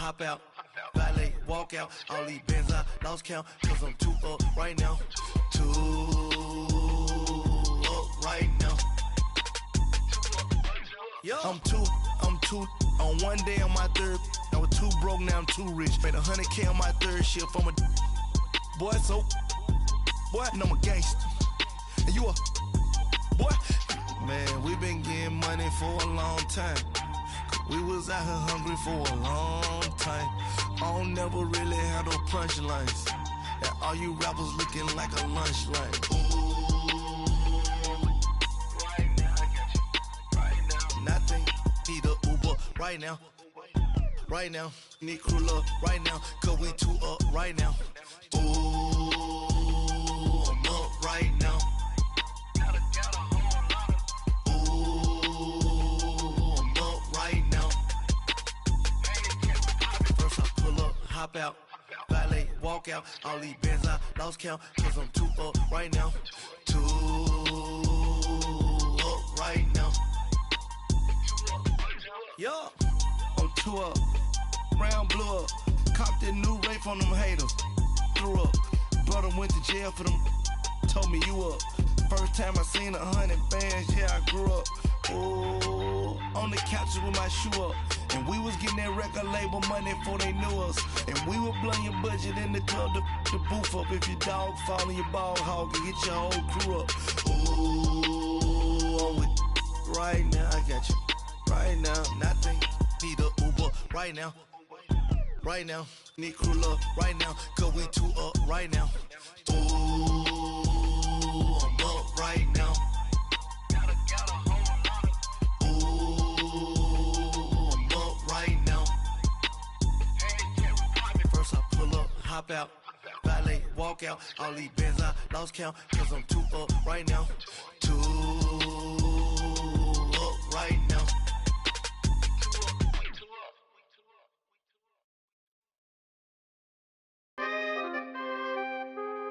hop out, valet, walk out. All these bands I lost count, cause I'm too up right now. Too up right now. I'm too on one day on my third. I was too broke, now I'm too rich. Made 100K on my third shift. I'm a boy, so boy, and I'm a gangster. And you a boy. Man, we been getting money for a long time. We was out here hungry for a long time. I don't never really have no punchlines. And all you rappers looking like a lunch line. Right now, I got you. Right now. Nothing. Need a Uber right now. Right now. Need crew love right now. Cause we too up right now. Ooh, I'm up right now. Hop out, valet, walk out. All these bands I lost count, cause I'm too up right now. Too up right now. Yo, I'm too up. Round blew up. Copped that new rape on them haters. Threw up. Brother went to jail for them. Told me you up. First time I seen 100 bands, yeah, I grew up. Ooh, on the couch with my shoe up. And we was getting that record label money before they knew us. And we were blowing your budget in the club to the booth up. If your dog fall in your ball hog and get your whole crew up. Ooh, I'm with right now, I got you. Right now, nothing. Need a Uber right now. Right now, need crew love right now. Cause we too up right now. Ooh, I'm up right now. Hop out, valet, walk out. All these bands I lost count, cause I'm too up right now. Too up right now.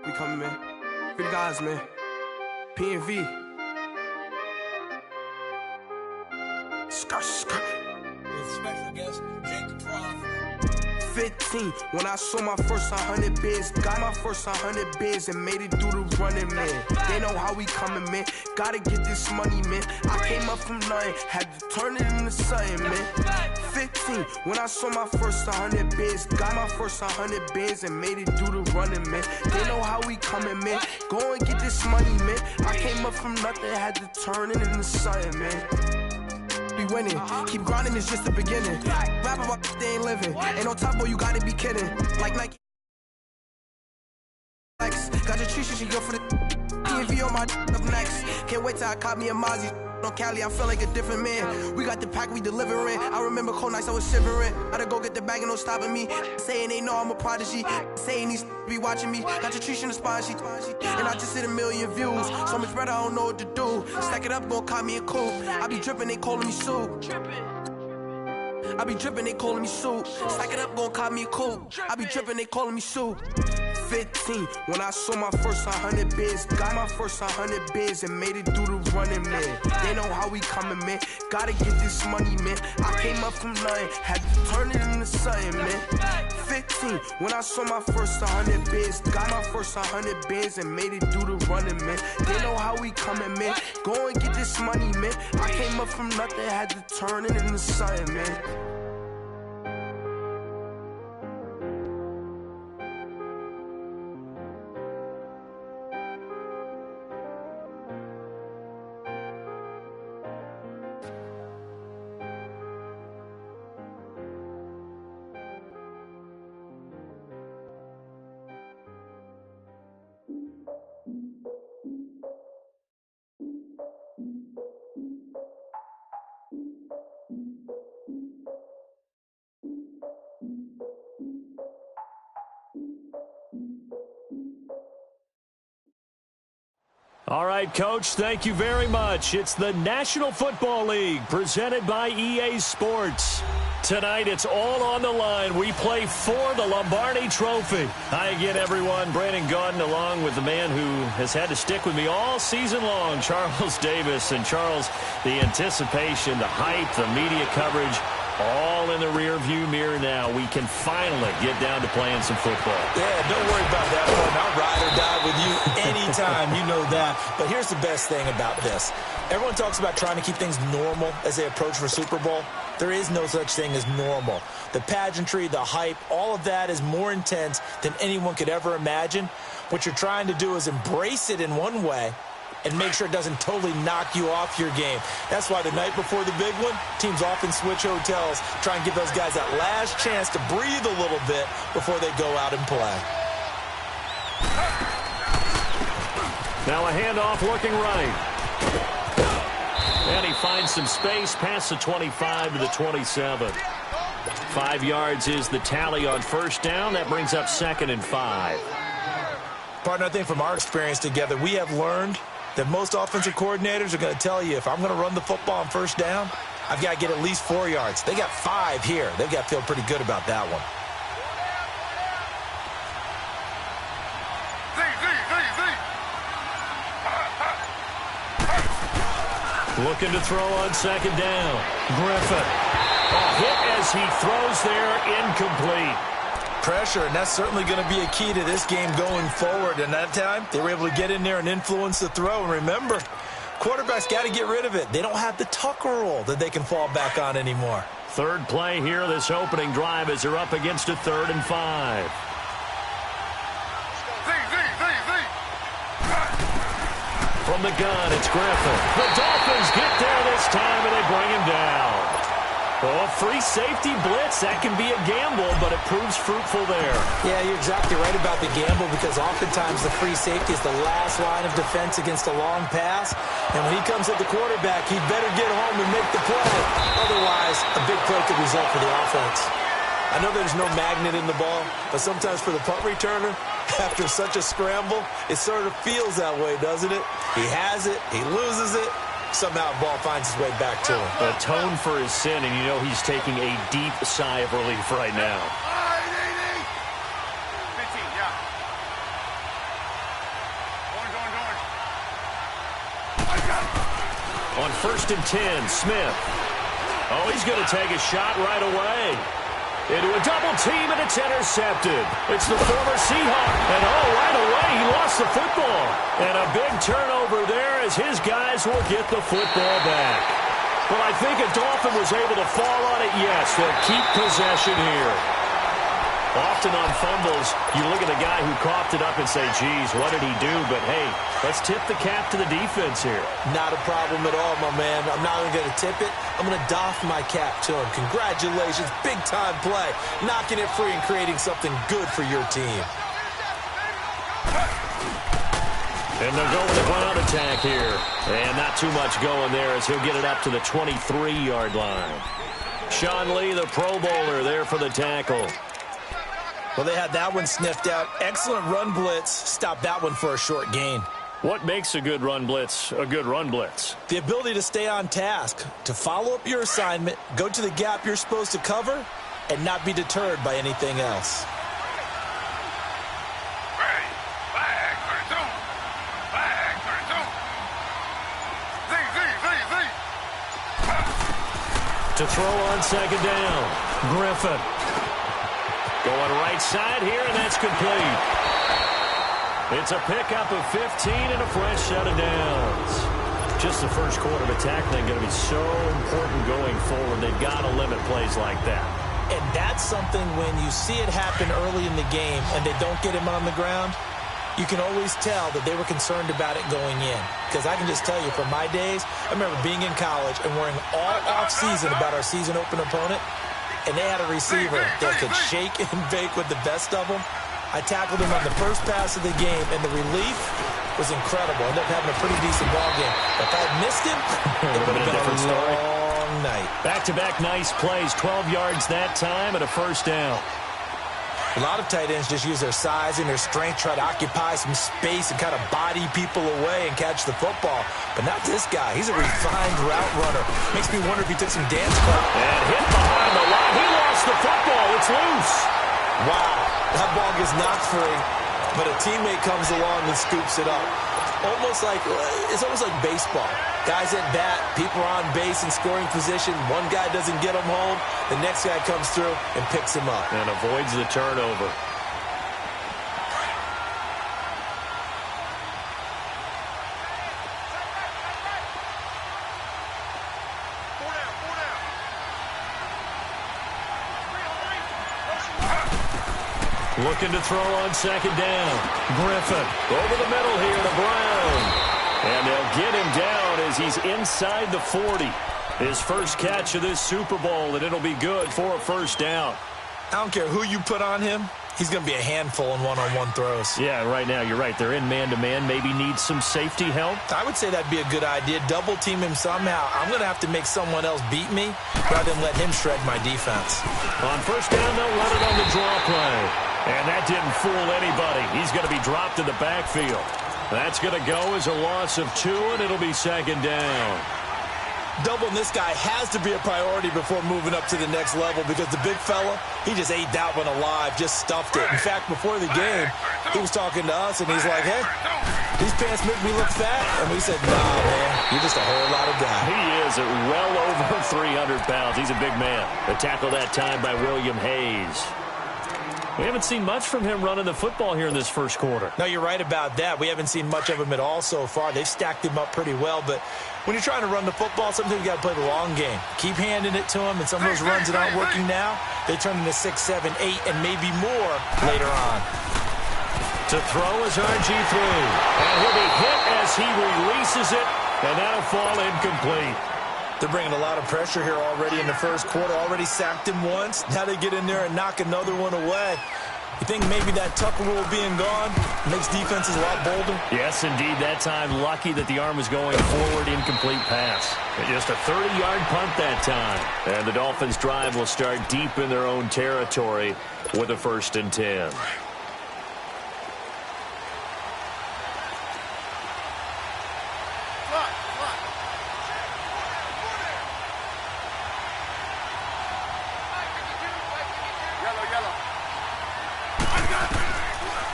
We coming, man. Free the guys, man. PNV. Skirt. Special guest, Jake Croft. 15, when I saw my first 100 bids, got my first 100 bids and made it through the running, man. They know how we coming, man. Gotta get this money, man. I came up from nothing, had to turn it into something, man. 15, when I saw my first 100 bids, got my first 100 bids and made it through the running, man. They know how we coming, man. Go and get this money, man. I came up from nothing, had to turn it into something, man. Be winning, keep grinding, it's just the beginning. Rap about they ain't living. Ain't no top boy, you gotta be kidding. Like Nike. Got your tree, she go for the PNV on my up next. Can't wait till I caught me a Mozzie. On Cali, I feel like a different man. We got the pack, we delivering. I remember cold nights I was shivering. Gotta go get the bag and no stopping me. Saying they know I'm a prodigy. Saying these be watching me. Got your tree in the spine, she and I just hit 1 million views. So much better, I don't know what to do. Stack it up, gon' call me a coupe. I be dripping, they calling me soup. I be dripping, they calling me soup. Stack it up, gon' call me a coupe. I be dripping, they calling me soup. 15, when I saw my first 100 bids, got my first 100 bids and made it through the running, man. They know how we coming, man. Gotta get this money, man. I came up from nothing, had to turn it into something, man. 15, when I saw my first 100 bids, got my first 100 bids and made it through the running, man. They know how we coming, man. Go and get this money, man. I came up from nothing, had to turn it into something, man. All right, Coach, thank you very much. It's the National Football League presented by EA Sports. Tonight, it's all on the line. We play for the Lombardi Trophy. Hi again, everyone. Brandon Gaudin along with the man who has had to stick with me all season long, Charles Davis. And, Charles, the anticipation, the hype, the media coverage, All in the rearview mirror now. We can finally get down to playing some football. Yeah, don't worry about that one. I'll ride or die with you anytime. You know that. But here's the best thing about this. Everyone talks about trying to keep things normal as they approach for Super Bowl. There is no such thing as normal. The pageantry, the hype, all of that is more intense than anyone could ever imagine. What you're trying to do is embrace it in one way and make sure it doesn't totally knock you off your game. That's why the night before the big one, teams often switch hotels, try and give those guys that last chance to breathe a little bit before they go out and play. Now a handoff looking right. And he finds some space past the 25 to the 27. 5 yards is the tally on first down. That brings up 2nd and 5. Partner, I think from our experience together, we have learned that most offensive coordinators are going to tell you, if I'm going to run the football on first down, I've got to get at least 4 yards. They got 5 here. They've got to feel pretty good about that one. Looking to throw on 2nd down. Griffin. A hit as he throws there, incomplete. Pressure, and that's certainly going to be a key to this game going forward. And that time, they were able to get in there and influence the throw. And remember, quarterbacks got to get rid of it. They don't have the Tucker rule that they can fall back on anymore. Third play here, this opening drive, as they're up against a 3rd and 5. From the gun, it's Griffin. The Dolphins get there this time, and they bring him down. Oh, free safety blitz, that can be a gamble, but it proves fruitful there. Yeah, you're exactly right about the gamble, because oftentimes the free safety is the last line of defense against a long pass. And when he comes at the quarterback, he'd better get home and make the play. Otherwise, a big play could result for the offense. I know there's no magnet in the ball, but sometimes for the punt returner, after such a scramble, it sort of feels that way, doesn't it? He has it, he loses it. Somehow the ball finds its way back to him. Atone for his sin, and you know he's taking a deep sigh of relief right now. 15, yeah. On 1st and 10, Smith. Oh, he's going to take a shot right away. Into a double team, and it's intercepted. It's the former Seahawk. And right away, he lost the football. And a big turnover there as his guys will get the football back. Well, I think if Dolphin was able to fall on it, yes, they'll keep possession here. Often on fumbles, you look at a guy who coughed it up and say, geez, what did he do? But, hey, let's tip the cap to the defense here. Not a problem at all, my man. I'm not even going to tip it. I'm going to doff my cap to him. Congratulations. Big-time play. Knocking it free and creating something good for your team. And they'll go with a ground attack here. And not too much going there as he'll get it up to the 23-yard line. Sean Lee, the Pro Bowler, there for the tackle. Well, they had that one sniffed out. Excellent run blitz. Stopped that one for a short gain. What makes a good run blitz a good run blitz? The ability to stay on task, to follow up your assignment, go to the gap you're supposed to cover, and not be deterred by anything else. To throw on 2nd down, Griffin. Going right side here, and that's complete. It's a pickup of 15 and a fresh set of downs. Just the first quarter of attack thing going to be so important going forward. They've got to limit plays like that. And that's something when you see it happen early in the game and they don't get him on the ground, you can always tell that they were concerned about it going in. Because I can just tell you, from my days, I remember being in college and worrying all off-season about our season-open opponent, and they had a receiver that could shake and bake with the best of them. I tackled him on the first pass of the game, and the relief was incredible. Ended up having a pretty decent ball game. If I had missed him, it would have been a long night. Back-to-back nice plays, 12 yards that time and a first down. A lot of tight ends just use their size and their strength, try to occupy some space and kind of body people away and catch the football. But not this guy. He's a refined route runner. Makes me wonder if he took some dance class. And hit behind the line. He lost the football. It's loose. Wow. That ball gets knocked free, but a teammate comes along and scoops it up. almost like baseball. Guys at bat, people are on base in scoring position. One guy doesn't get him home. The next guy comes through and picks him up. And avoids the turnover. Looking to throw on second down. Griffin over the middle here to Brown. And they'll get him down as he's inside the 40. His first catch of this Super Bowl, and it'll be good for a first down. I don't care who you put on him. He's going to be a handful in one-on-one throws. Yeah, right now, you're right. They're in man-to-man. Maybe need some safety help. I would say that'd be a good idea. Double-team him somehow. I'm going to have to make someone else beat me rather than let him shred my defense. On first down, they'll run it on the draw play. And that didn't fool anybody. He's going to be dropped in the backfield. That's going to go as a loss of 2, and it'll be second down. Doubling this guy has to be a priority before moving up to the next level because the big fella, he just ate that one alive, just stuffed it. In fact, before the game, he was talking to us, and he's like, hey, these pants make me look fat. And we said, nah, man, you're just a whole lot of guy. He is at well over 300 pounds. He's a big man. The tackle that time by William Hayes. We haven't seen much from him running the football here in this first quarter. No, you're right about that. We haven't seen much of him at all so far. They've stacked him up pretty well, but when you're trying to run the football, sometimes you got to play the long game. Keep handing it to him, and some of those runs that aren't working now, they turn into 6, 7, 8, and maybe more later on. To throw is RG3. And he'll be hit as he releases it, and that'll fall incomplete. They're bringing a lot of pressure here already in the first quarter. Already sacked him once. Now they get in there and knock another one away. You think maybe that Tucker rule being gone makes defenses a lot bolder? Yes, indeed. That time, lucky that the arm was going forward, incomplete pass. And just a 30-yard punt that time. And the Dolphins' drive will start deep in their own territory with a 1st and 10.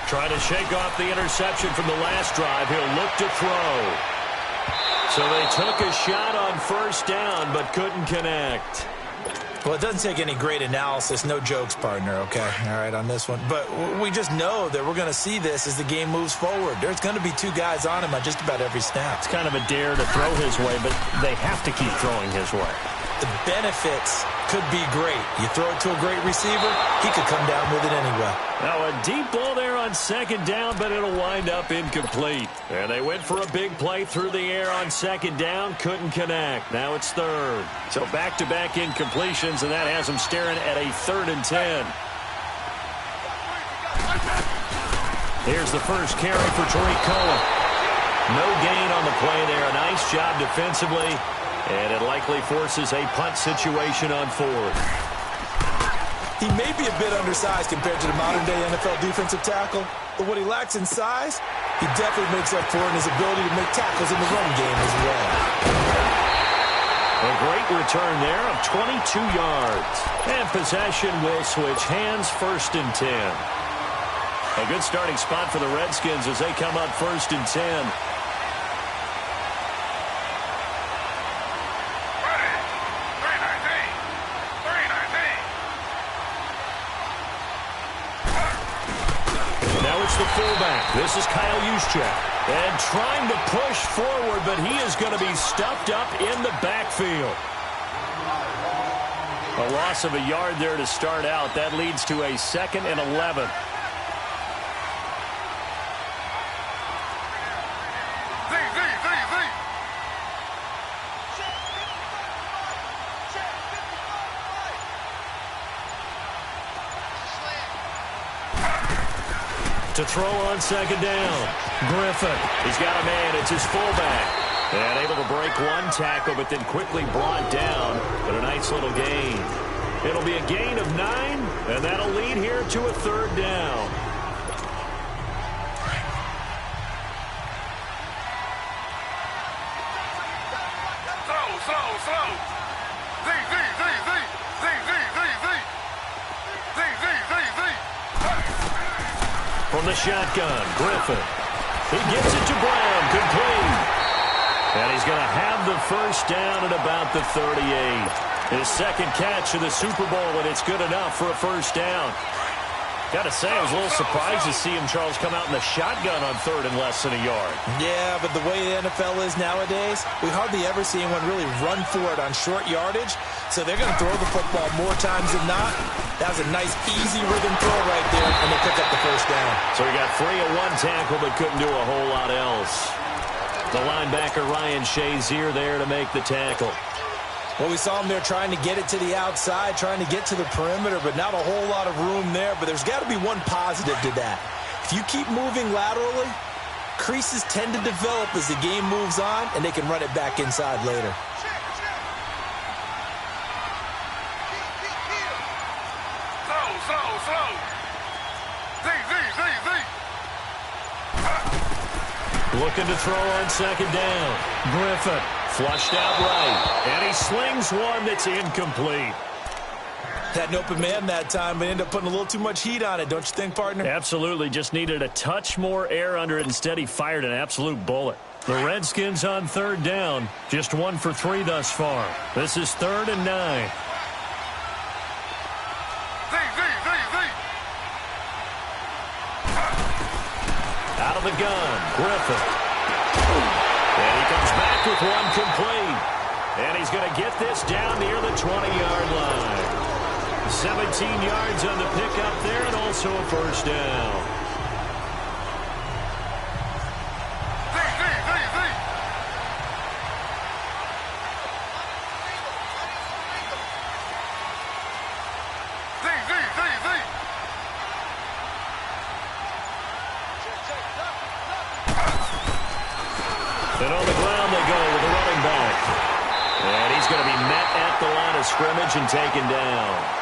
Trying to shake off the interception from the last drive. He'll look to throw. So they took a shot on first down, but couldn't connect. Well, it doesn't take any great analysis. No jokes, partner, okay? All right, on this one. But we just know that we're going to see this as the game moves forward. There's going to be 2 guys on him on just about every snap. It's kind of a dare to throw his way, but they have to keep throwing his way. The benefits could be great. You throw it to a great receiver, he could come down with it anyway. Now a deep ball there on second down, but it'll wind up incomplete. And they went for a big play through the air on second down, couldn't connect. Now it's 3rd. So back-to-back incompletions, and that has them staring at a 3rd and 10. Here's the first carry for Tariq Cohen. No gain on the play there. Nice job defensively. And it likely forces a punt situation on 4th. He may be a bit undersized compared to the modern-day NFL defensive tackle, but what he lacks in size, he definitely makes up for in his ability to make tackles in the run game as well. A great return there of 22 yards. And possession will switch hands, 1st and 10. A good starting spot for the Redskins as they come up 1st and 10. The fullback. This is Kyle Juszczyk. And trying to push forward, but he is going to be stuffed up in the backfield. A loss of a yard there to start out. That leads to a 2nd and 11. To throw on second down. Griffin. He's got a man. It's his fullback. And able to break one tackle, but then quickly brought down. But a nice little gain. It'll be a gain of 9, and that'll lead here to a 3rd down. From the shotgun, Griffin. He gets it to Brown. incomplete. And he's going to have the first down at about the 38. His second catch of the Super Bowl, and it's good enough for a first down. Got to say, I was a little surprised to see him, Charles, come out in the shotgun on third and less than a yard. Yeah, but the way the NFL is nowadays, we hardly ever see anyone really run for it on short yardage. So they're going to throw the football more times than not. That was a nice, easy rhythm throw right there, and they pick up the first down. So he got 3 of 1 tackle, but couldn't do a whole lot else. The linebacker, Ryan Shazier, there to make the tackle. Well, we saw him there trying to get it to the outside, trying to get to the perimeter, but not a whole lot of room there. But there's got to be one positive to that. If you keep moving laterally, creases tend to develop as the game moves on, and they can run it back inside later. Looking to throw on second down. Griffin flushed out right, and he slings one that's incomplete. Had an open man that time, but ended up putting a little too much heat on it, don't you think, partner? Absolutely. Just needed a touch more air under it. Instead, he fired an absolute bullet. The Redskins on third down. Just 1 for 3 thus far. This is 3rd and 9. Out of the gun, Griffin. And he comes back with one complete. And he's going to get this down near the 20-yard line. 17 yards on the pickup there, and also a first down. And on the ground they go with the running back. And he's going to be met at the line of scrimmage and taken down.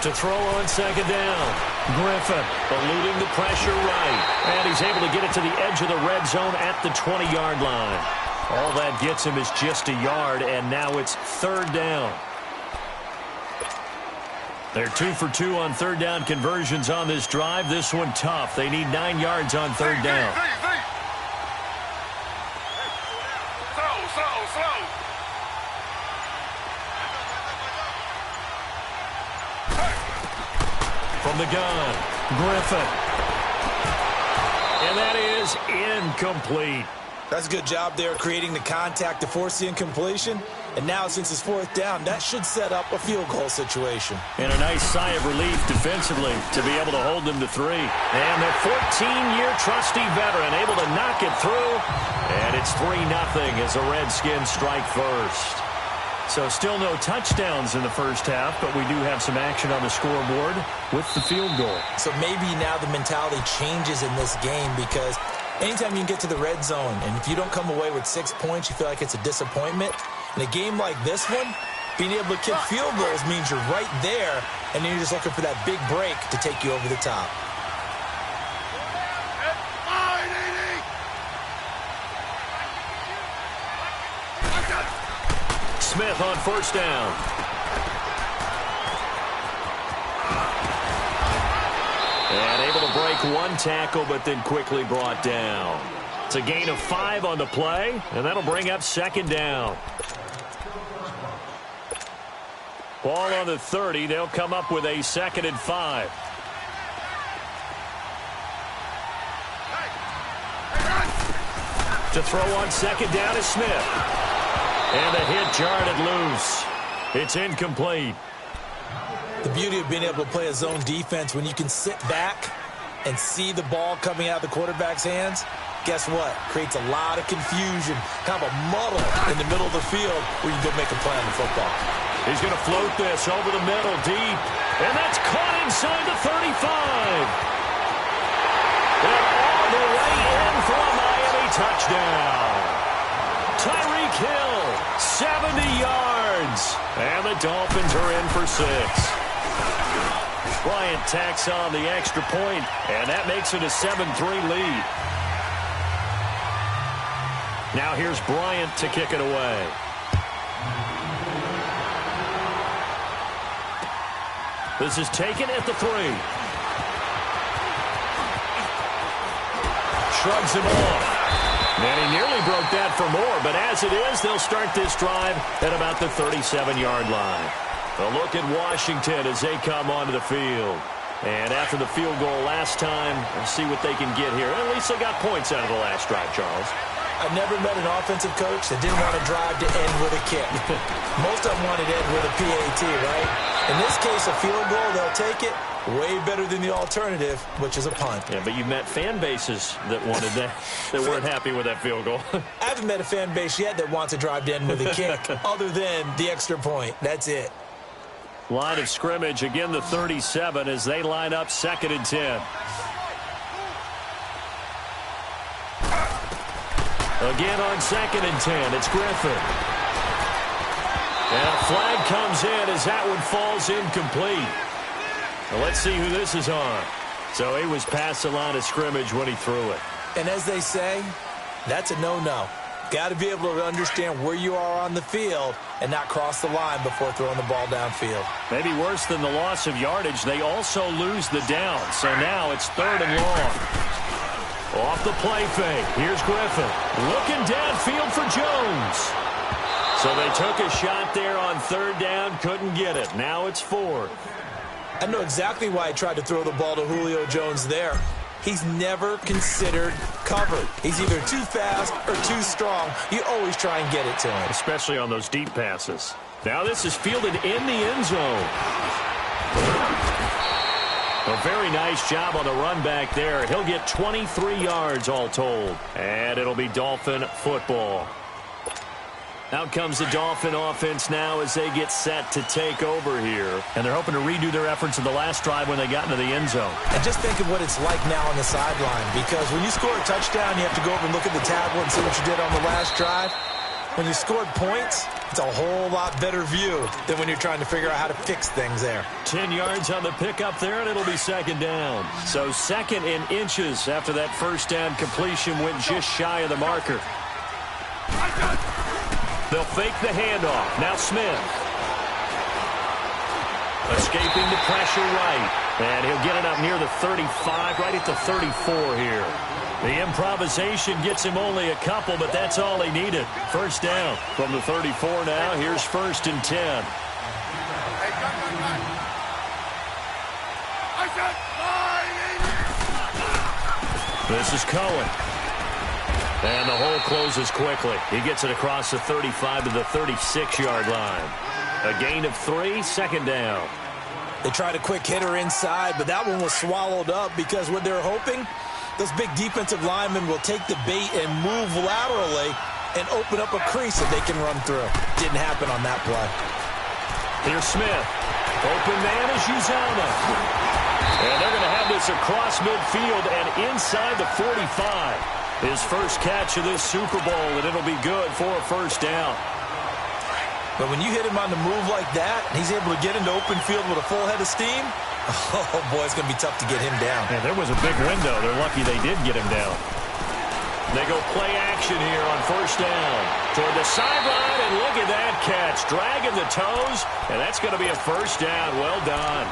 To throw on second down. Griffin eluding the pressure right. And he's able to get it to the edge of the red zone at the 20-yard line. All that gets him is just a yard, and now it's third down. They're 2 for 2 on third down conversions on this drive. This one tough. They need 9 yards on third down. From the gun, Griffin. And that is incomplete. That's a good job there creating the contact to force the incompletion. And now, since it's fourth down, that should set up a field goal situation. And a nice sigh of relief defensively to be able to hold them to 3. And the 14-year trusty veteran able to knock it through. And it's 3-0 as the Redskins strike first. So still no touchdowns in the first half, but we do have some action on the scoreboard with the field goal. So maybe now the mentality changes in this game, because anytime you can get to the red zone, and if you don't come away with 6 points, you feel like it's a disappointment. In a game like this one, being able to kick field goals means you're right there, and then you're just looking for that big break to take you over the top. Smith on first down. And able to break one tackle, but then quickly brought down. It's a gain of 5 on the play, and that'll bring up second down. Ball on the 30. They'll come up with a 2nd and 5. To throw on second down is Smith. And the hit jarred it loose. It's incomplete. The beauty of being able to play a zone defense, when you can sit back and see the ball coming out of the quarterback's hands, guess what? Creates a lot of confusion, kind of a muddle in the middle of the field where you can go make a play on the football. He's going to float this over the middle deep. And that's caught inside the 35. And all the way in for a Miami touchdown. Tyreek Hill, 70 yards. And the Dolphins are in for 6. Bryant tacks on the extra point, and that makes it a 7-3 lead. Now here's Bryant to kick it away. This is taken at the 3. Shrugs him off. And he nearly broke that for more, but as it is, they'll start this drive at about the 37-yard line. A look at Washington as they come onto the field. And after the field goal last time, we'll see what they can get here. At least they got points out of the last drive, Charles. I've never met an offensive coach that didn't want to drive to end with a kick. Most of them wanted to end with a PAT, right? In this case, a field goal, they'll take it. Way better than the alternative, which is a punt. Yeah, but you've met fan bases that wanted that, that weren't happy with that field goal. I haven't met a fan base yet that wants to drive to end with a kick, other than the extra point. That's it. Line of scrimmage, again the 37 as they line up 2nd and 10. Again on 2nd and 10, it's Griffin. And a flag comes in as that one falls incomplete. Now let's see who this is on. So he was past the line of scrimmage when he threw it. And as they say, that's a no-no. Got to be able to understand where you are on the field and not cross the line before throwing the ball downfield. Maybe worse than the loss of yardage, they also lose the down. So now it's 3rd and long. Off the play fake. Here's Griffin. Looking downfield for Jones. So they took a shot there on 3rd down, couldn't get it. Now it's 4th. I know exactly why I tried to throw the ball to Julio Jones there. He's never considered covered. He's either too fast or too strong. You always try and get it to him. Especially on those deep passes. Now this is fielded in the end zone. A very nice job on the run back there. He'll get 23 yards all told. And it'll be Dolphin football. Out comes the Dolphin offense now as they get set to take over here. And they're hoping to redo their efforts in the last drive when they got into the end zone. And just think of what it's like now on the sideline. Because when you score a touchdown, you have to go over and look at the tablet and see what you did on the last drive. When you scored points, it's a whole lot better view than when you're trying to figure out how to fix things there. 10 yards on the pickup there, and it'll be 2nd down. So 2nd in inches after that first down completion went just shy of the marker. They'll fake the handoff. Now Smith. Escaping the pressure right. And he'll get it up near the 35, right at the 34 here. The improvisation gets him only a couple, but that's all he needed. 1st down from the 34 now. Here's 1st and 10. This is Cohen. And the hole closes quickly. He gets it across the 35 to the 36-yard line. A gain of 3, 2nd down. They tried a quick hitter inside, but that one was swallowed up because what they're hoping, those big defensive linemen will take the bait and move laterally and open up a crease that they can run through. Didn't happen on that play. Here's Smith. Open man is Uzomah. And they're going to have this across midfield and inside the 45. His first catch of this Super Bowl, and it'll be good for a 1st down. But when you hit him on the move like that, he's able to get into open field with a full head of steam, oh, boy, it's going to be tough to get him down. Yeah, there was a big window. They're lucky they did get him down. They go play action here on 1st down. Toward the sideline, and look at that catch. Dragging the toes, and that's going to be a 1st down. Well done.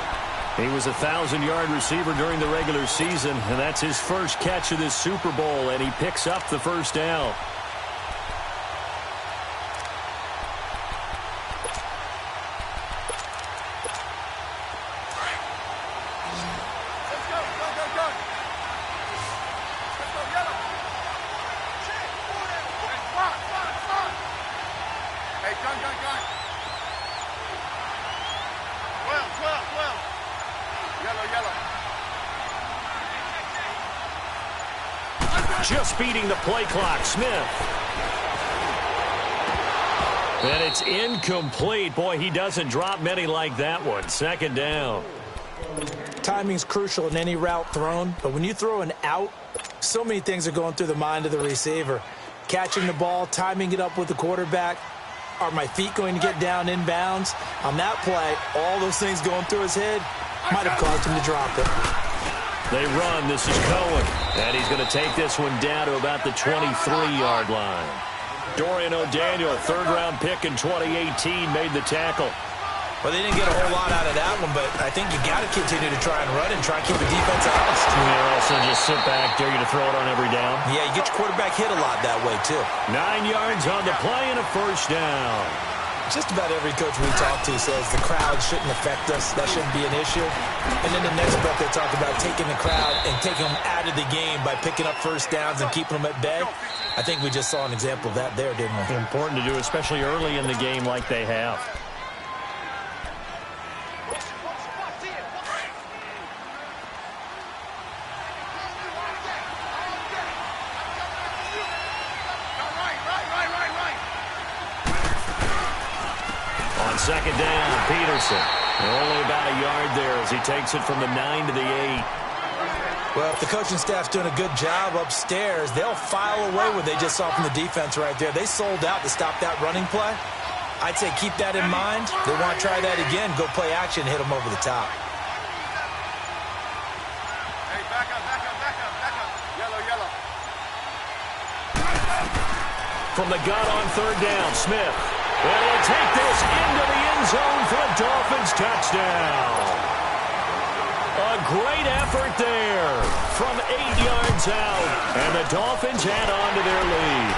He was a 1,000-yard receiver during the regular season, and that's his first catch of this Super Bowl, and he picks up the 1st down. Just beating the play clock, Smith. And it's incomplete. Boy, he doesn't drop many like that one. 2nd down. Timing's crucial in any route thrown, but when you throw an out, so many things are going through the mind of the receiver. Catching the ball, timing it up with the quarterback. Are my feet going to get down inbounds? On that play, all those things going through his head, might have caused him to drop it. They run. This is Cohen. And he's going to take this one down to about the 23-yard line. Dorian O'Daniel, third-round pick in 2018, made the tackle. Well, they didn't get a whole lot out of that one, but I think you got to continue to try and run and try and keep the defense honest. You also just sit back, dare you to throw it on every down. Yeah, you get your quarterback hit a lot that way, too. 9 yards on the play and a first down. Just about every coach we talk to says the crowd shouldn't affect us. That shouldn't be an issue. And then the next breath they talk about taking the crowd and taking them out of the game by picking up first downs and keeping them at bay. I think we just saw an example of that there, didn't we? Important to do, especially early in the game like they have. On second down, Peterson. Only about a yard there as he takes it from the 9 to the 8. Well, if the coaching staff's doing a good job upstairs, they'll file away what they just saw from the defense right there. They sold out to stop that running play. I'd say keep that in mind. They want to try that again, go play action, hit them over the top. Hey, back up. Yellow. From the gun on third down, Smith. And he'll take this into the end zone for a Dolphins touchdown. A great effort there from 8 yards out. And the Dolphins add on to their lead.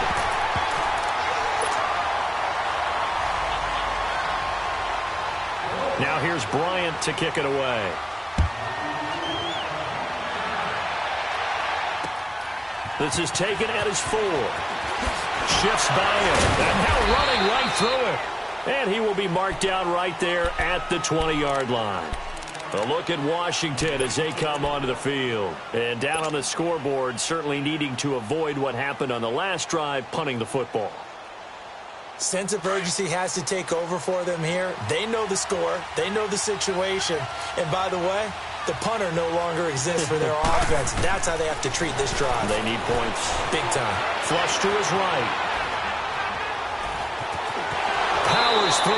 Now here's Bryant to kick it away. This is taken at his 4. Shifts by him. And now running right through it. And he will be marked down right there at the 20-yard line. A look at Washington as they come onto the field. And down on the scoreboard, certainly needing to avoid what happened on the last drive, punting the football. Sense of urgency has to take over for them here. They know the score. They know the situation. And by the way, the punter no longer exists for their offense. That's how they have to treat this drive. They need points. Big time. Flush to his right. Powers through.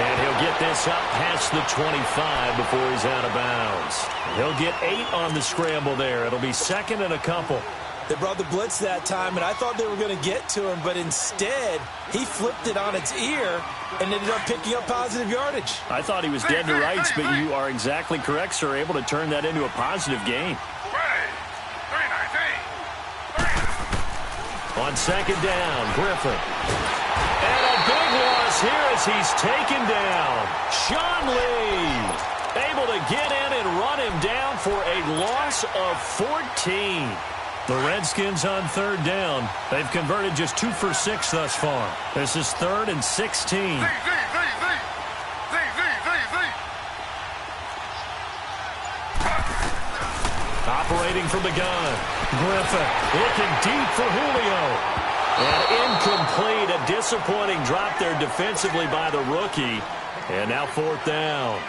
And he'll get this up past the 25 before he's out of bounds. He'll get 8 on the scramble there. It'll be second and a couple. They brought the blitz that time, and I thought they were going to get to him, but instead, he flipped it on its ear and ended up picking up positive yardage. I thought he was dead to rights, but you are exactly correct, sir. Able to turn that into a positive gain. On second down, Griffin. And a big loss here as he's taken down. Sean Lee able to get in and run him down for a loss of 14. The Redskins on third down. They've converted just 2 for 6 thus far. This is 3rd and 16. Operating from the gun. Griffin looking deep for Julio. And incomplete. A disappointing drop there defensively by the rookie. And now 4th down.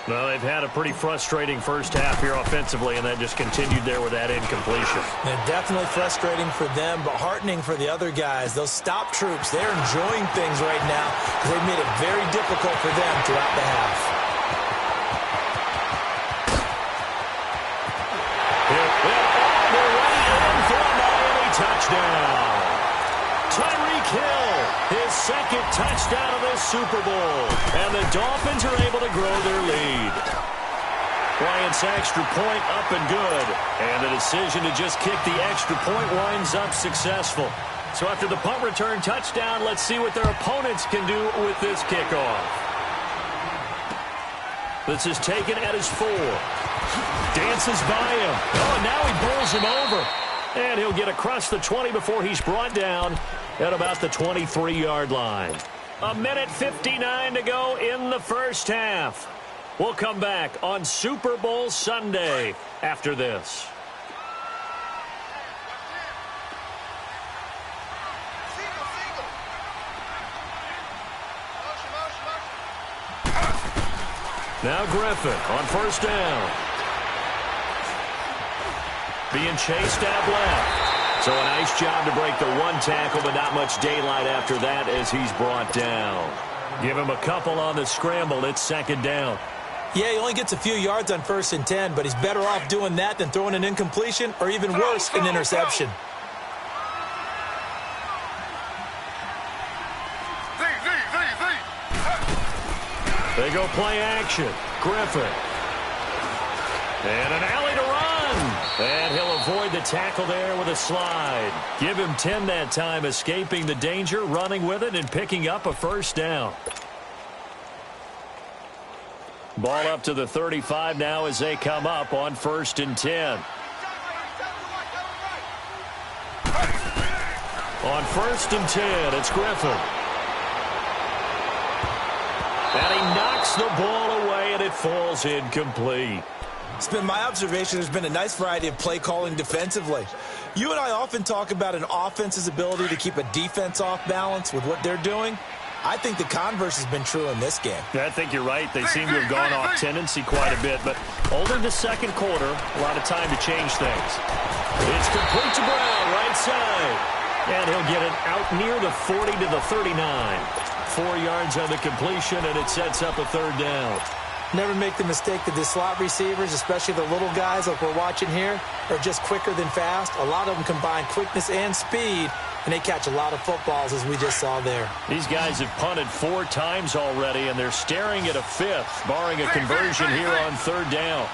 Well, they've had a pretty frustrating first half here offensively, and that just continued there with that incompletion. And definitely frustrating for them, but heartening for the other guys. Those stop troops, they're enjoying things right now because they've made it very difficult for them throughout the half. Touchdown. Tyreek Hill, his second touchdown of this Super Bowl. And the Dolphins are able to grow their lead. Bryant's extra point up and good. And the decision to just kick the extra point winds up successful. So after the punt return touchdown, let's see what their opponents can do with this kickoff. This is taken at his 4. Dances by him. Oh, now he bowls him over. And he'll get across the 20 before he's brought down at about the 23-yard line. 1:59 to go in the first half. We'll come back on Super Bowl Sunday after this. Now Griffin on first down. Being chased out left. So a nice job to break the one tackle, but not much daylight after that as he's brought down. Give him a couple on the scramble. It's second down. Yeah, he only gets a few yards on 1st and 10, but he's better off doing that than throwing an incompletion or even worse, an interception. They go play action. Griffin. And an alley to run. And he'll avoid the tackle there with a slide. Give him 10 that time, escaping the danger, running with it, and picking up a first down. Ball up to the 35 now as they come up on 1st and 10. On 1st and 10, it's Griffin. And he knocks the ball away, and it falls incomplete. It's been my observation there's been a nice variety of play calling defensively. You and I often talk about an offense's ability to keep a defense off balance with what they're doing. I think the converse has been true in this game. I think you're right. They seem to have gone off tendency quite a bit, but only the second quarter, a lot of time to change things. It's complete to Brown, right side. And he'll get it out near the 40 to the 39. 4 yards on the completion, and it sets up a third down. Never make the mistake that the slot receivers, especially the little guys like we're watching here, are just quicker than fast. A lot of them combine quickness and speed, and they catch a lot of footballs, as we just saw there. These guys have punted 4 times already, and they're staring at a 5th, barring a conversion here on 3rd down.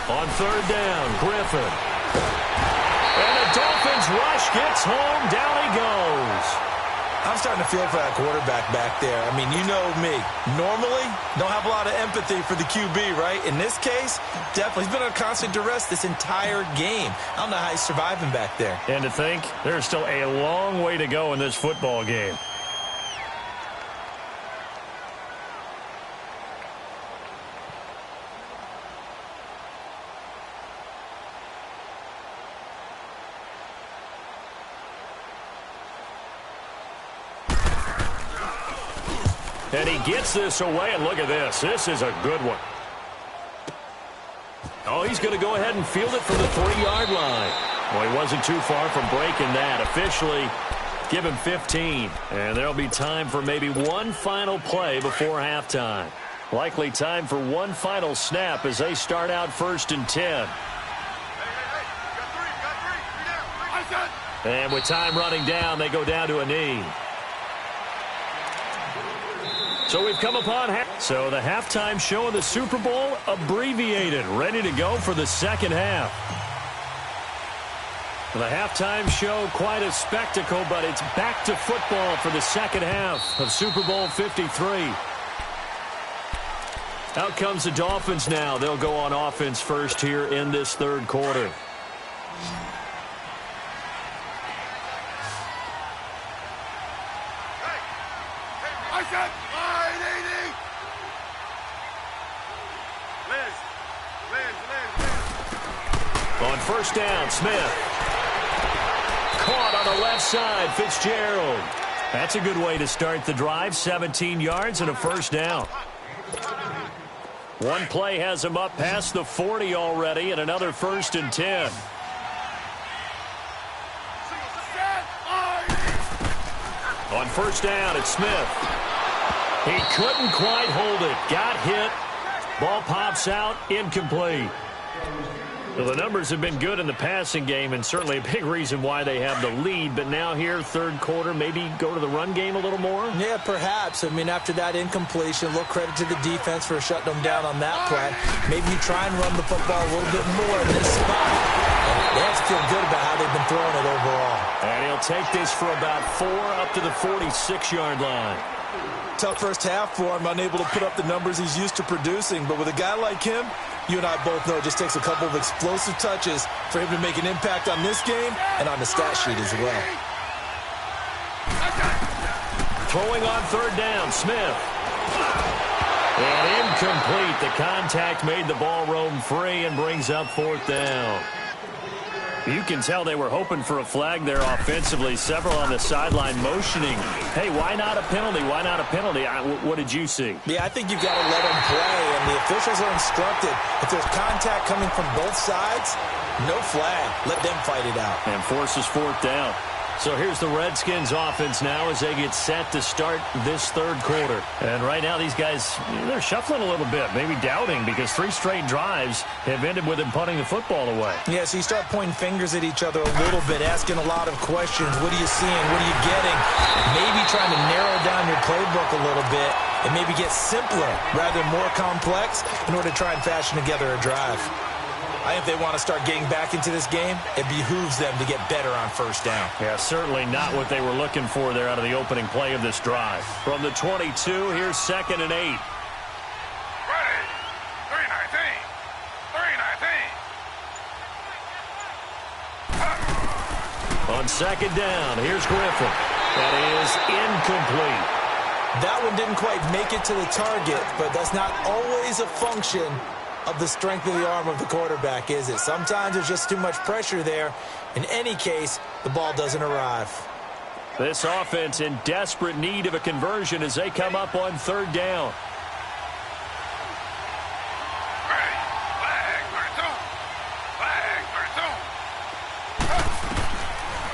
On 3rd down, Griffin. And the Dolphins rush gets home. Down he goes. I'm starting to feel for that quarterback back there. I mean, you know me. Normally, don't have a lot of empathy for the QB, right? In this case, definitely. He's been under constant duress this entire game. I don't know how he's surviving back there. And to think, there's still a long way to go in this football game. And he gets this away, and look at this. This is a good one. Oh, he's going to go ahead and field it from the 3-yard line. Well, he wasn't too far from breaking that. Officially, give him 15. And there'll be time for maybe one final play before halftime. Likely time for one final snap as they start out 1st and 10. And with time running down, they go down to a knee. So we've come upon so the halftime show of the Super Bowl abbreviated, ready to go for the second half. The halftime show, quite a spectacle, but it's back to football for the second half of Super Bowl 53. Out comes the Dolphins now. They'll go on offense first here in this 3rd quarter. On 1st down, Smith. Caught on the left side, Fitzgerald. That's a good way to start the drive. 17 yards and a first down. One play has him up past the 40 already, and another 1st and 10. On 1st down, it's Smith. He couldn't quite hold it. Got hit. Ball pops out, incomplete. Well, the numbers have been good in the passing game, and certainly a big reason why they have the lead. But now here, 3rd quarter, maybe go to the run game a little more? Yeah, perhaps. I mean, after that incompletion, a little credit to the defense for shutting them down on that play. Maybe you try and run the football a little bit more in this spot. They have to feel good about how they've been throwing it overall. And he'll take this for about 4 up to the 46-yard line. Tough first half for him, unable to put up the numbers he's used to producing. But with a guy like him, you and I both know it just takes a couple of explosive touches for him to make an impact on this game and on the stat sheet as well. Throwing on 3rd down, Smith. And incomplete. The contact made the ball roam free and brings up 4th down. You can tell they were hoping for a flag there offensively. Several on the sideline motioning. Hey, why not a penalty? Why not a penalty? What did you see? Yeah, I think you've got to let them play, and the officials are instructed. If there's contact coming from both sides, no flag. Let them fight it out. And forces 4th down. So here's the Redskins offense now as they get set to start this third quarter. And right now these guys, they're shuffling a little bit, maybe doubting, because 3 straight drives have ended with them punting the football away. Yeah, so you start pointing fingers at each other a little bit, asking a lot of questions. What are you seeing? What are you getting? Maybe trying to narrow down your playbook a little bit and maybe get simpler rather than more complex in order to try and fashion together a drive. I think they want to start getting back into this game. It behooves them to get better on first down. Yeah, certainly not what they were looking for there out of the opening play of this drive. From the 22, here's 2nd and 8. Ready. 319. 319. On 2nd down, here's Griffin. That is incomplete. That one didn't quite make it to the target, but that's not always a function of the strength of the arm of the quarterback, is it? Sometimes there's just too much pressure there. In any case, the ball doesn't arrive. This offense in desperate need of a conversion as they come up on 3rd down. Ready. Flag 32. Flag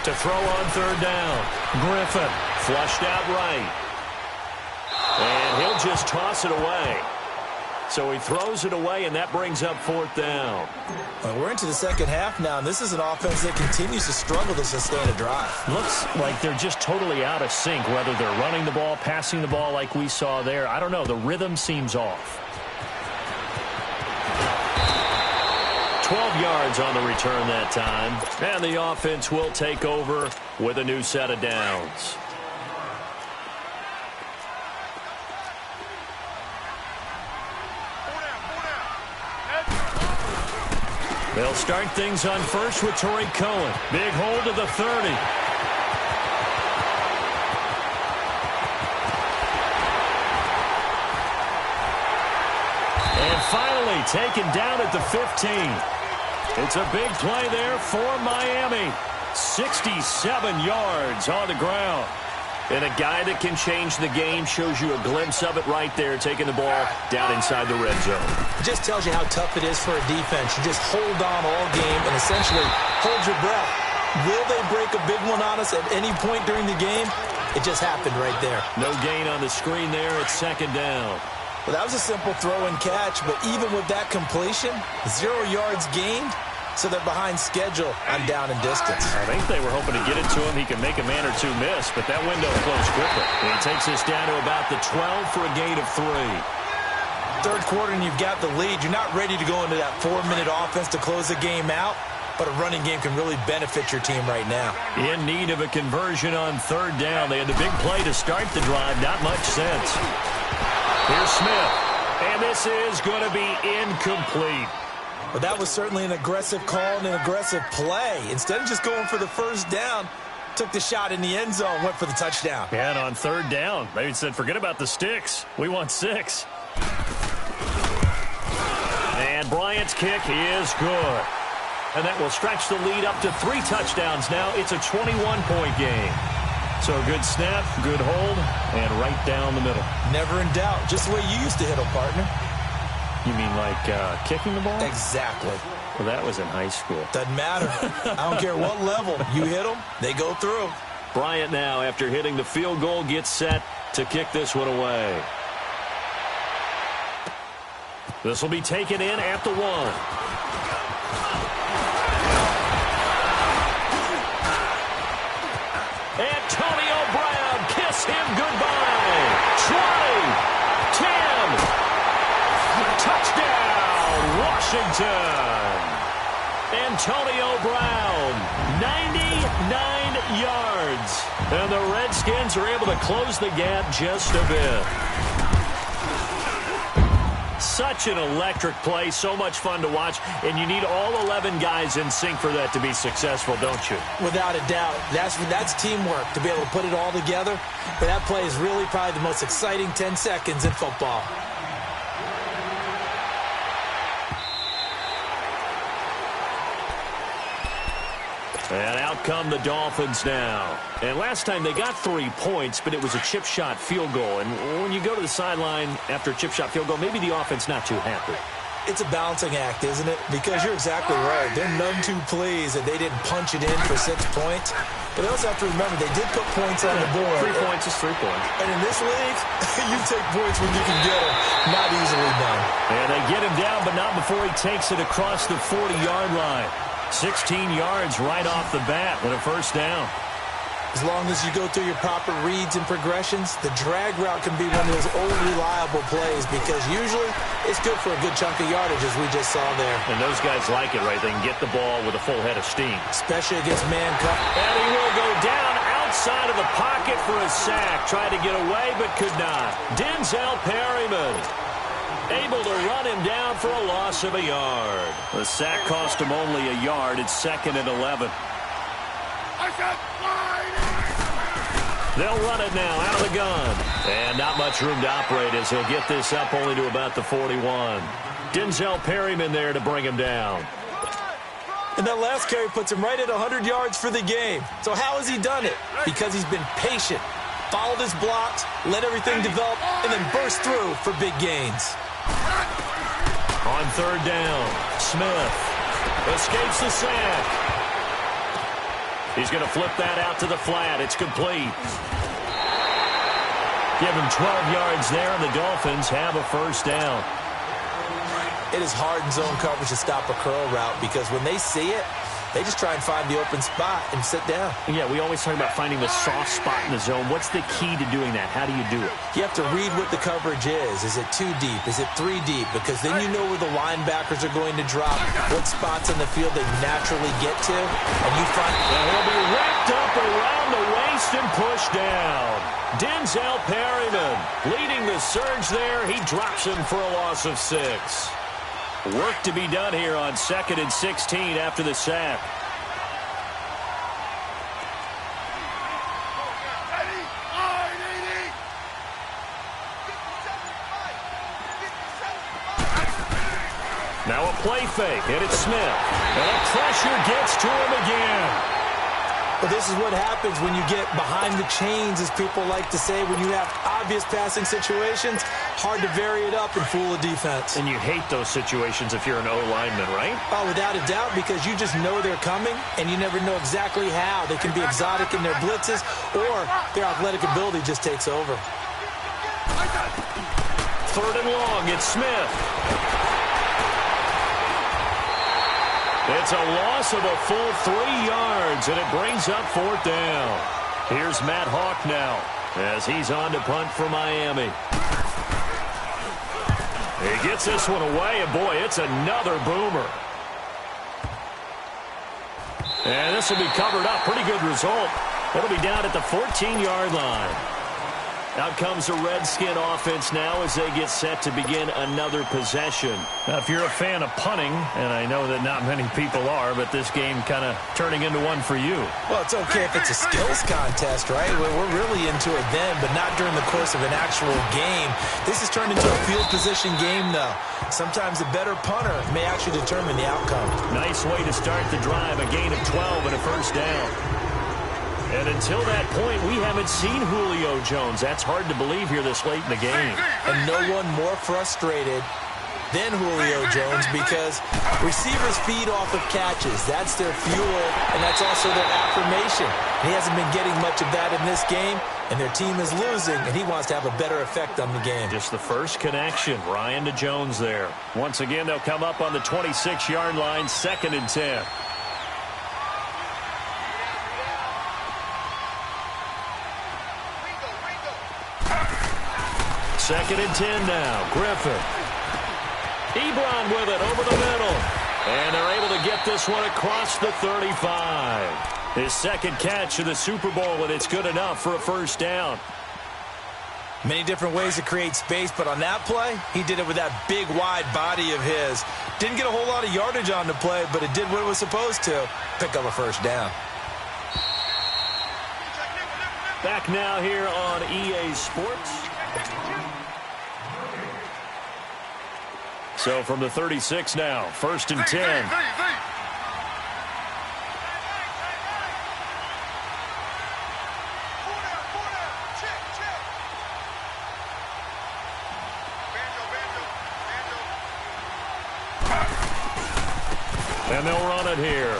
32. To throw on 3rd down. Griffin flushed out right. And he'll just toss it away. So he throws it away, and that brings up 4th down. Well, we're into the second half now, and this is an offense that continues to struggle to sustain a drive. Looks like they're just totally out of sync, whether they're running the ball, passing the ball like we saw there. I don't know. The rhythm seems off. 12 yards on the return that time. And the offense will take over with a new set of downs. They'll start things on first with Tariq Cohen. Big hold of the 30. And finally taken down at the 15. It's a big play there for Miami. 67 yards on the ground. And a guy that can change the game shows you a glimpse of it right there, taking the ball down inside the red zone. It just tells you how tough it is for a defense. You just hold on all game and essentially hold your breath. Will they break a big one on us at any point during the game? It just happened right there. No gain on the screen there at 2nd down. Well, that was a simple throw and catch, but even with that completion, 0 yards gained. So they're behind schedule on down and distance. I think they were hoping to get it to him. He can make a man or two miss, but that window closed quickly. And he takes us down to about the 12 for a gain of 3. Third quarter and you've got the lead. You're not ready to go into that 4-minute offense to close the game out, but a running game can really benefit your team right now. In need of a conversion on 3rd down. They had the big play to start the drive. Not much sense. Here's Smith. And this is going to be incomplete. But that was certainly an aggressive call and an aggressive play. Instead of just going for the first down, took the shot in the end zone, went for the touchdown. Yeah, and on 3rd down, they said, forget about the sticks. We want 6. And Bryant's kick is good. And that will stretch the lead up to 3 touchdowns now. It's a 21-point game. So a good snap, good hold, and right down the middle. Never in doubt. Just the way you used to hit them, partner. You mean like kicking the ball? Exactly. Well, that was in high school. Doesn't matter. I don't care what level. You hit them, they go through. Bryant now, after hitting the field goal, gets set to kick this one away. This will be taken in at the 1. Antonio Brown, kiss him goodbye. 20, 10. Touchdown, Washington. Antonio Brown, 99 yards. And the Redskins are able to close the gap just a bit. Such an electric play, so much fun to watch, and you need all 11 guys in sync for that to be successful, don't you? Without a doubt. That's teamwork, to be able to put it all together. But that play is really probably the most exciting 10 seconds in football. And out come the Dolphins now. And last time they got 3 points, but it was a chip shot field goal. And when you go to the sideline after a chip shot field goal, maybe the offense not too happy. It's a balancing act, isn't it? Because you're exactly right. They're none too pleased that they didn't punch it in for 6 points. But they also have to remember they did put points on the board. 3 points is 3 points. And in this league, you take points when you can get them. Not easily done. And they get him down, but not before he takes it across the 40-yard line. 16 yards right off the bat with a first down. As long as you go through your proper reads and progressions, the drag route can be one of those old reliable plays because usually it's good for a good chunk of yardage, as we just saw there. And those guys like it, right? They can get the ball with a full head of steam. Especially against man coverage. And he will go down outside of the pocket for a sack. Tried to get away, but could not. Denzel Perryman able to run him down for a loss of a yard. The sack cost him only a yard. It's 2nd and 11. They'll run it now out of the gun. And not much room to operate as he'll get this up only to about the 41. Denzel Perryman there to bring him down. And that last carry puts him right at 100 yards for the game. So how has he done it? Because he's been patient, followed his blocks, let everything develop, and then burst through for big gains. On 3rd down, Smith escapes the sack. He's going to flip that out to the flat. It's complete. Give him 12 yards there, and the Dolphins have a first down. It is hard in zone coverage to stop a curl route because when they see it, they just try and find the open spot and sit down. Yeah, we always talk about finding the soft spot in the zone. What's the key to doing that? How do you do it? You have to read what the coverage is. Is it 2 deep? Is it 3 deep? Because then you know where the linebackers are going to drop, what spots on the field they naturally get to, and you find... And he'll be wrapped up around the waist and pushed down. Denzel Perryman leading the surge there. He drops him for a loss of 6. Work to be done here on 2nd and 16 after the sack. Now a play fake, and it's Smith. And the pressure gets to him again. But this is what happens when you get behind the chains, as people like to say, when you have obvious passing situations. Hard to vary it up and fool a defense. And you hate those situations if you're an O-lineman, right? Oh, without a doubt, because you just know they're coming, and you never know exactly how. They can be exotic in their blitzes, or their athletic ability just takes over. 3rd and long, it's Smith. It's a loss of a full 3 yards, and it brings up 4th down. Here's Matt Hawk now as he's on to punt for Miami. He gets this one away, and boy, it's another boomer. And this will be covered up. Pretty good result. It'll be down at the 14-yard line. Out comes the Redskin offense now as they get set to begin another possession. Now, if you're a fan of punting, and I know that not many people are, but this game kind of turning into one for you. Well, it's okay if it's a skills contest, right? We're really into it then, but not during the course of an actual game. This has turned into a field position game, though. Sometimes a better punter may actually determine the outcome. Nice way to start the drive, a gain of 12 and a first down. And until that point, we haven't seen Julio Jones. That's hard to believe here this late in the game. And no one more frustrated than Julio Jones because receivers feed off of catches. That's their fuel, and that's also their affirmation. And he hasn't been getting much of that in this game, and their team is losing, and he wants to have a better effect on the game. Just the first connection, Ryan to Jones there. Once again, they'll come up on the 26-yard line, 2nd and 10. Second and 10 now. Griffin. Ebron with it over the middle. And they're able to get this one across the 35. His second catch of the Super Bowl, and it's good enough for a first down. Many different ways to create space, but on that play, he did it with that big, wide body of his. Didn't get a whole lot of yardage on the play, but it did what it was supposed to. Pick up a first down. Back now here on EA Sports. So from the 36 now, 1st and 10. And they'll run it here.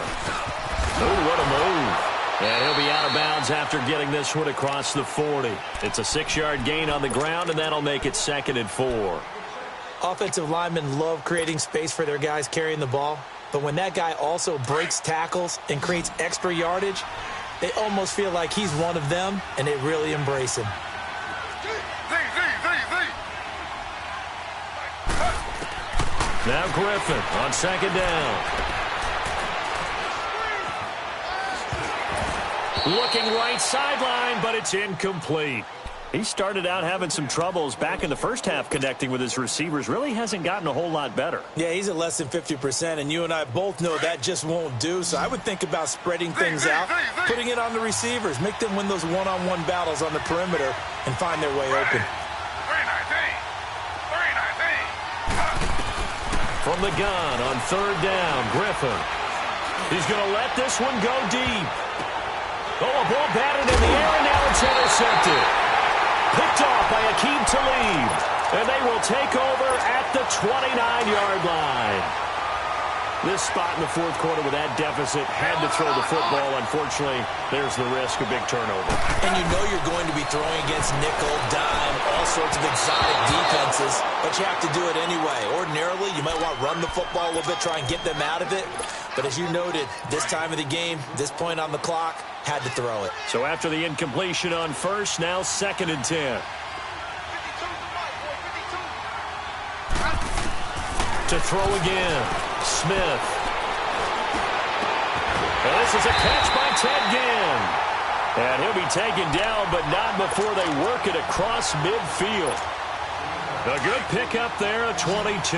Ooh, what a move. And he'll be out of bounds after getting this one across the 40. It's a 6-yard gain on the ground, and that'll make it 2nd and 4. Offensive linemen love creating space for their guys carrying the ball. But when that guy also breaks tackles and creates extra yardage, they almost feel like he's one of them, and they really embrace him. Now Griffin on 2nd down. Looking right sideline, but it's incomplete. He started out having some troubles back in the first half connecting with his receivers. Really hasn't gotten a whole lot better. Yeah, he's at less than 50%, and you and I both know that just won't do. So I would think about spreading things out, putting it on the receivers, make them win those one-on-one battles on the perimeter, and find their way open. From the gun on 3rd down, Griffin. He's going to let this one go deep. Oh, a ball batted in the air, and now it's intercepted. Picked off by Aqib Talib. And they will take over at the 29-yard line. This spot in the 4th quarter with that deficit had to throw the football. Unfortunately, there's the risk of big turnover. And you know you're going to be throwing against nickel, dime, all sorts of exotic defenses, but you have to do it anyway. Ordinarily, you might want to run the football a little bit, try and get them out of it. But as you noted, this time of the game, this point on the clock, had to throw it. So after the incompletion on 1st, now 2nd and 10. To throw again, Smith. And this is a catch by Ted Ginn. And he'll be taken down, but not before they work it across midfield. A good pickup there, a 22.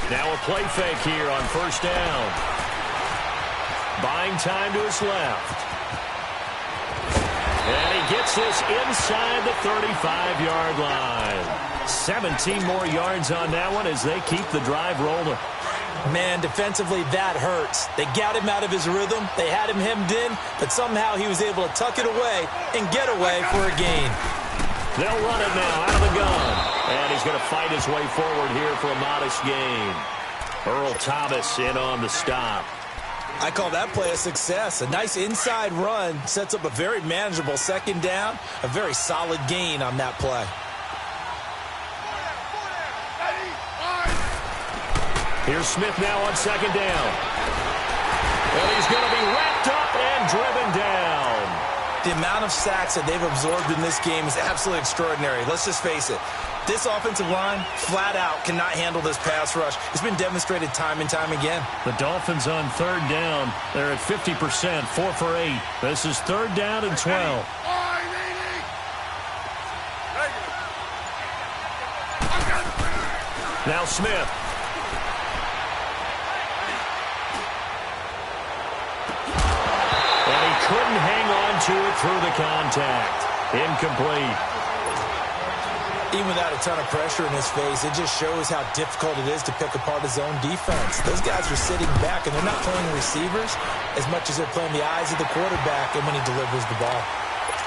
Now a play fake here on 1st down. Buying time to his left. And he gets this inside the 35-yard line. 17 more yards on that one as they keep the drive rolling. Man, defensively, that hurts. They got him out of his rhythm. They had him hemmed in, but somehow he was able to tuck it away and get away for a gain. They'll run it now out of the gun. And he's going to fight his way forward here for a modest gain. Earl Thomas in on the stop. I call that play a success. A nice inside run sets up a very manageable 2nd down. A very solid gain on that play. Here's Smith now on 2nd down. And he's going to be wrapped up and driven down. The amount of sacks that they've absorbed in this game is absolutely extraordinary. Let's just face it. This offensive line, flat out, cannot handle this pass rush. It's been demonstrated time and time again. The Dolphins on 3rd down. They're at 50%, 4 for 8. This is 3rd down and 12. Now Smith. And he couldn't hang on to it through the contact. Incomplete. Even without a ton of pressure in his face, it just shows how difficult it is to pick apart his own defense. Those guys are sitting back, and they're not playing receivers as much as they're playing the eyes of the quarterback and when he delivers the ball.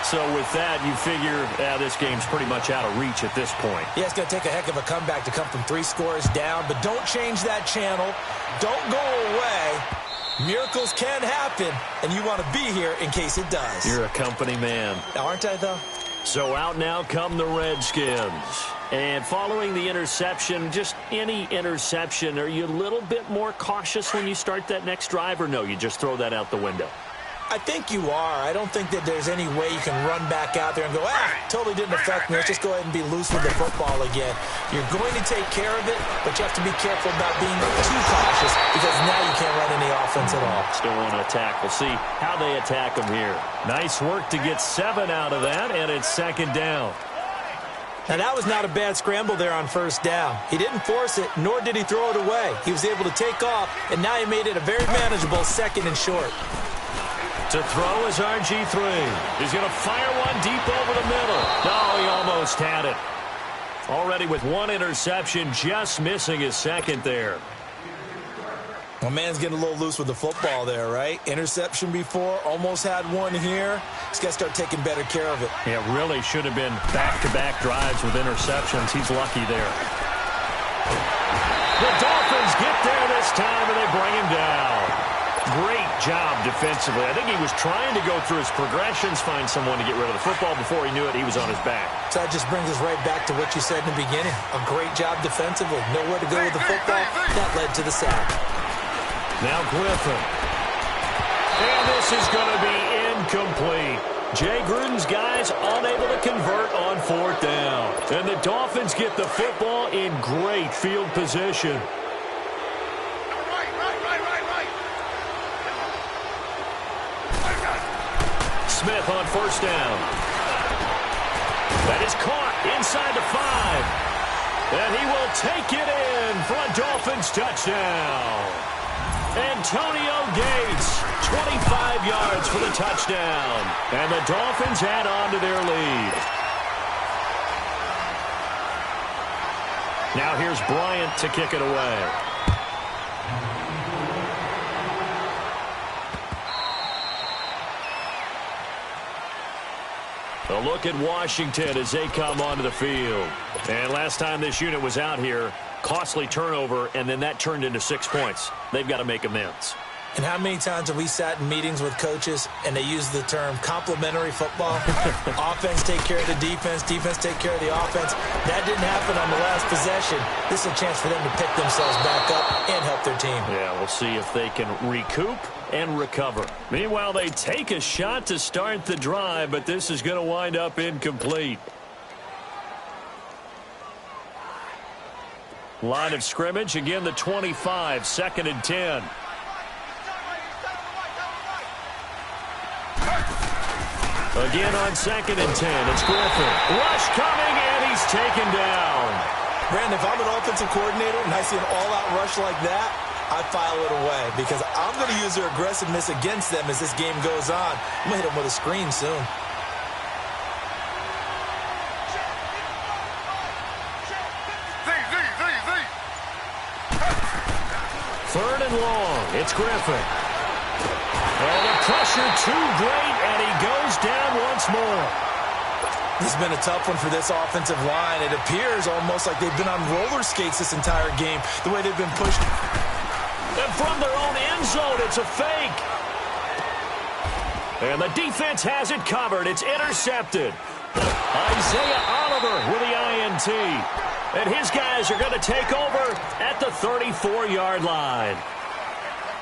So with that, you figure this game's pretty much out of reach at this point. Yeah, it's going to take a heck of a comeback to come from 3 scores down, but don't change that channel. Don't go away. Miracles can happen, and you want to be here in case it does. You're a company man. Aren't I, though? So out now come the Redskins. And following the interception, just any interception, are you a little bit more cautious when you start that next drive, or no, you just throw that out the window? I think you are. I don't think that there's any way you can run back out there and go, totally didn't affect me. Let's just go ahead and be loose with the football again. You're going to take care of it, but you have to be careful about being too cautious because now you can't run any offense at all. Still want to attack. We'll see how they attack them here. Nice work to get 7 out of that, and it's 2nd down. Now, that was not a bad scramble there on 1st down. He didn't force it, nor did he throw it away. He was able to take off, and now he made it a very manageable 2nd and short. To throw is RG3. He's going to fire one deep over the middle. No, he almost had it. Already with 1 interception, just missing his 2nd there. My man's getting a little loose with the football there, right? Interception before, almost had one here. He's got to start taking better care of it. Yeah, really should have been back-to-back drives with interceptions. He's lucky there. The Dolphins get there this time, and they bring him down. Great job defensively. I think he was trying to go through his progressions, find someone to get rid of the football. Before he knew it, he was on his back. So that just brings us right back to what you said in the beginning. A great job defensively. Nowhere to go with the football. That led to the sack. Now Griffin. And this is going to be incomplete. Jay Gruden's guys unable to convert on 4th down. And the Dolphins get the football in great field position. Smith on 1st down. That is caught inside the 5. And he will take it in for a Dolphins touchdown. Antonio Gates, 25 yards for the touchdown. And the Dolphins add on to their lead. Now here's Bryant to kick it away. A look at Washington as they come onto the field. And last time this unit was out here, costly turnover, and then that turned into 6 points. They've got to make amends. And how many times have we sat in meetings with coaches and they use the term complementary football? Offense take care of the defense, defense take care of the offense. That didn't happen on the last possession. This is a chance for them to pick themselves back up and help their team. Yeah, we'll see if they can recoup and recover. Meanwhile, they take a shot to start the drive, but this is going to wind up incomplete. Line of scrimmage, again the 25, 2nd and 10. Again on 2nd and 10, it's Griffin. Rush coming, and he's taken down. Brandon, if I'm an offensive coordinator and I see an all-out rush like that, I file it away because I'm going to use their aggressiveness against them as this game goes on. I'm going to hit them with a screen soon. Third and long, it's Griffin. And the pressure too great, and he goes down once more. This has been a tough one for this offensive line. It appears almost like they've been on roller skates this entire game, the way they've been pushed. And from their own end zone, it's a fake. And the defense has it covered. It's intercepted. Isaiah Oliver with the INT. And his guys are going to take over at the 34-yard line.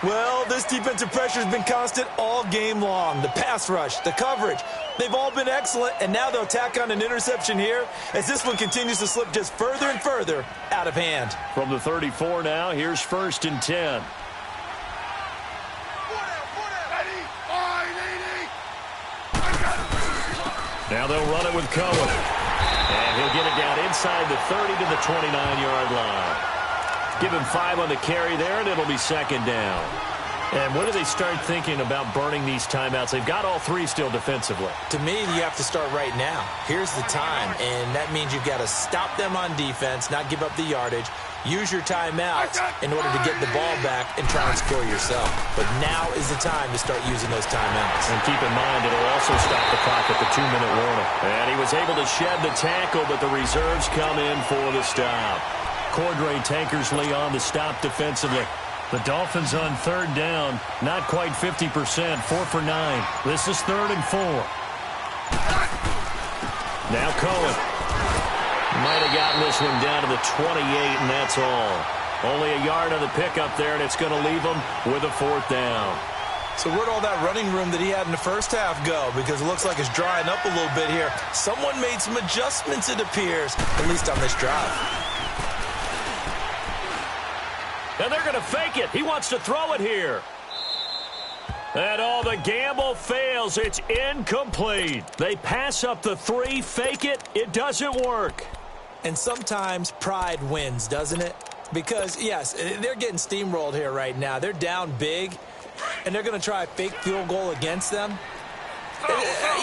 Well, this defensive pressure has been constant all game long. The pass rush, the coverage, they've all been excellent, and now they'll tack on an interception here as this one continues to slip just further and further out of hand. From the 34 now, here's 1st and 10. Now they'll run it with Cohen. And he'll get it down inside the 30 to the 29-yard line. Give him 5 on the carry there, and it'll be 2nd down. And when do they start thinking about burning these timeouts? They've got all 3 still defensively. To me, you have to start right now. Here's the time, and that means you've got to stop them on defense, not give up the yardage, use your timeouts in order to get the ball back and try and score yourself. But now is the time to start using those timeouts. And keep in mind, it'll also stop the clock at the 2-minute warning. And he was able to shed the tackle, but the reserves come in for the stop. Cordray Tankersley on the stop defensively. The Dolphins on 3rd down, not quite 50%, 4 for 9. This is 3rd and 4. Now Cohen. Might have gotten this one down to the 28, and that's all. Only a yard on the pickup there, and it's going to leave him with a 4th down. So where'd all that running room that he had in the first half go? Because it looks like it's drying up a little bit here. Someone made some adjustments, it appears, at least on this drive. And they're going to fake it. He wants to throw it here. And all the gamble fails. It's incomplete. They pass up the 3, fake it. It doesn't work. And sometimes pride wins, doesn't it? Because, yes, they're getting steamrolled here right now. They're down big, and they're going to try a fake field goal against them.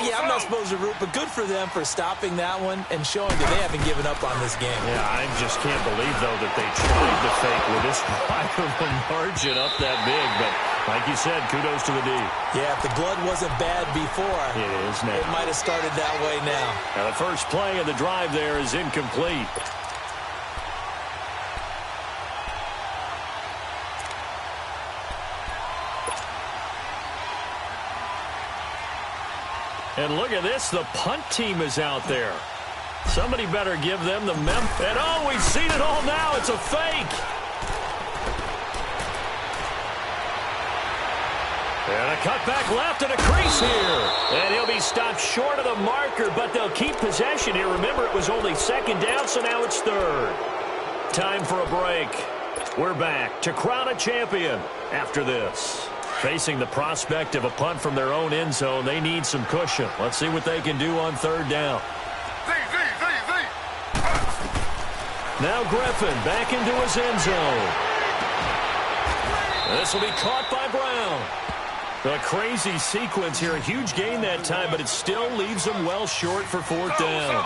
Yeah, I'm not supposed to root, but good for them for stopping that one and showing that they haven't given up on this game. Yeah, I just can't believe, though, that they tried to fake with this wide of a margin up that big. But like you said, kudos to the D. Yeah, if the blood wasn't bad before, it is now. It might have started that way now. Now, the first play of the drive there is incomplete. And look at this, the punt team is out there. Somebody better give them the And oh, we've seen it all now. It's a fake. And a cutback left and a crease here. And he'll be stopped short of the marker, but they'll keep possession here. Remember, it was only second down, so now it's third. Time for a break. We're back to crown a champion after this. Facing the prospect of a punt from their own end zone, they need some cushion. Let's see what they can do on third down. Now Griffin back into his end zone. This will be caught by Brown. A crazy sequence here. A huge gain that time, but it still leaves them well short for fourth down.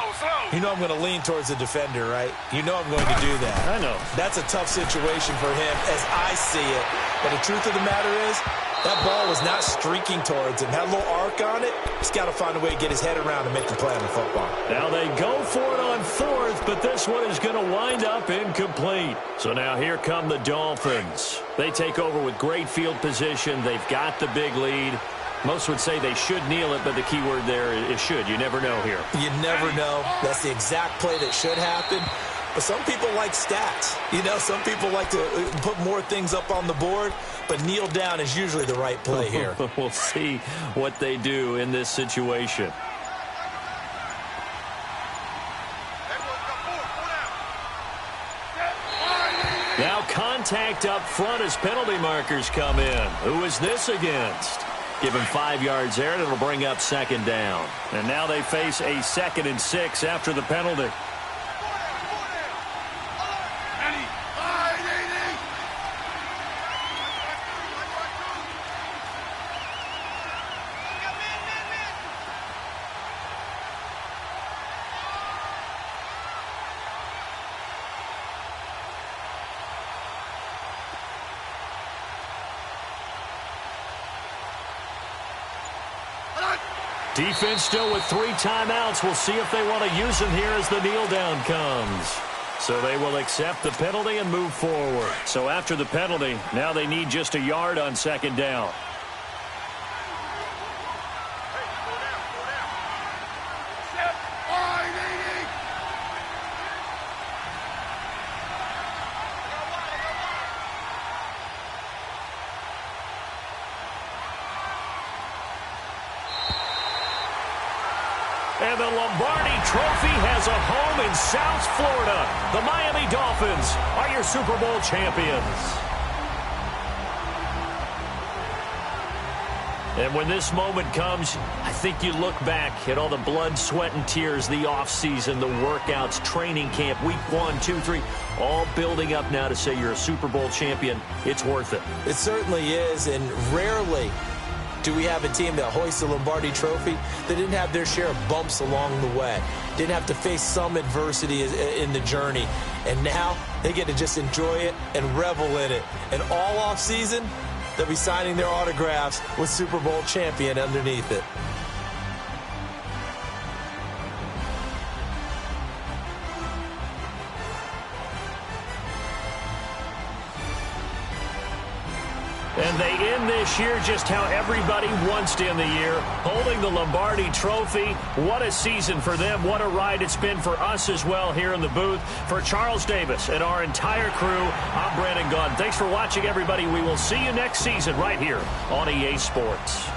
You know I'm going to lean towards the defender, right? You know I'm going to do that. I know. That's a tough situation for him as I see it. But the truth of the matter is, that ball was not streaking towards him. Had a little arc on it. He's got to find a way to get his head around and make the play on the football. Now they go for it on fourth, but this one is going to wind up incomplete. So now here come the Dolphins. They take over with great field position. They've got the big lead. Most would say they should kneel it, but the key word there is should. You never know here. You never know. That's the exact play that should happen. But some people like stats. You know, some people like to put more things up on the board, but kneel down is usually the right play here. We'll see what they do in this situation. Now contact up front as penalty markers come in. Who is this against? Give him 5 yards there, and it'll bring up second down. And now they face a 2nd and 6 after the penalty. Defense still with 3 timeouts. We'll see if they want to use them here as the kneel down comes. So they will accept the penalty and move forward. So after the penalty, now they need just a yard on second down. And the Lombardi Trophy has a home in South Florida. The Miami Dolphins are your Super Bowl champions. And when this moment comes, I think you look back at all the blood, sweat, and tears, the offseason, the workouts, training camp, week 1, 2, 3, all building up now to say you're a Super Bowl champion. It's worth it. It certainly is, and rarely do we have a team that hoists the Lombardi Trophy that didn't have their share of bumps along the way, didn't have to face some adversity in the journey, and now they get to just enjoy it and revel in it. And all offseason, they'll be signing their autographs with Super Bowl champion underneath it. And they end this year just how everybody wants to end the year, holding the Lombardi Trophy. What a season for them. What a ride it's been for us as well here in the booth. For Charles Davis and our entire crew, I'm Brandon Gaudin. Thanks for watching, everybody. We will see you next season right here on EA Sports.